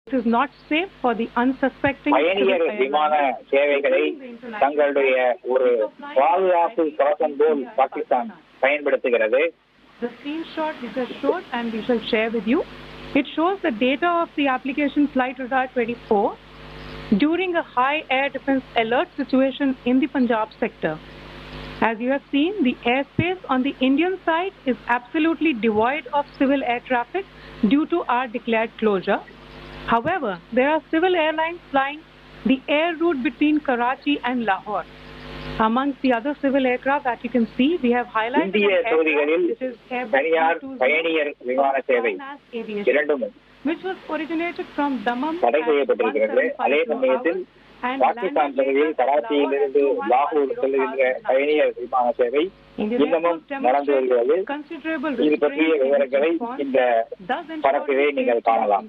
It is not safe for the unsuspecting. பயணியர் விமான சேவைகளை தங்களுடைய ஒரு பாதுகாப்பு கவசம் போல் பாகிஸ்தான் பயன்படுத்துகிறது. The screenshot we just showed and we shall share with you. It shows the data of the application Flight Radar 24 during a high air defense alert situation in the Punjab sector. As you have seen, the airspace on the Indian side is absolutely devoid of civil air traffic due to our declared closure. However, there are civil airlines flying the air route between Karachi and Lahore. Amongst the other civil aircraft that you can see, we have highlighted இந்திய பகுதிகளில் தனியார் பயணியர் விமான சேவை இரண்டும் which was originated from Dammam தடை செய்யப்பட்டிருக்கிறது. அதே சமயத்தில் பாகிஸ்தான் பகுதியில் கராச்சியிலிருந்து லாகூர் செல்லுகின்ற பயணியர் விமான சேவை இன்னமும் நடந்து வருகிறது. இது பற்றிய விவரங்களை இந்த படத்திலே நீங்கள் காணலாம்.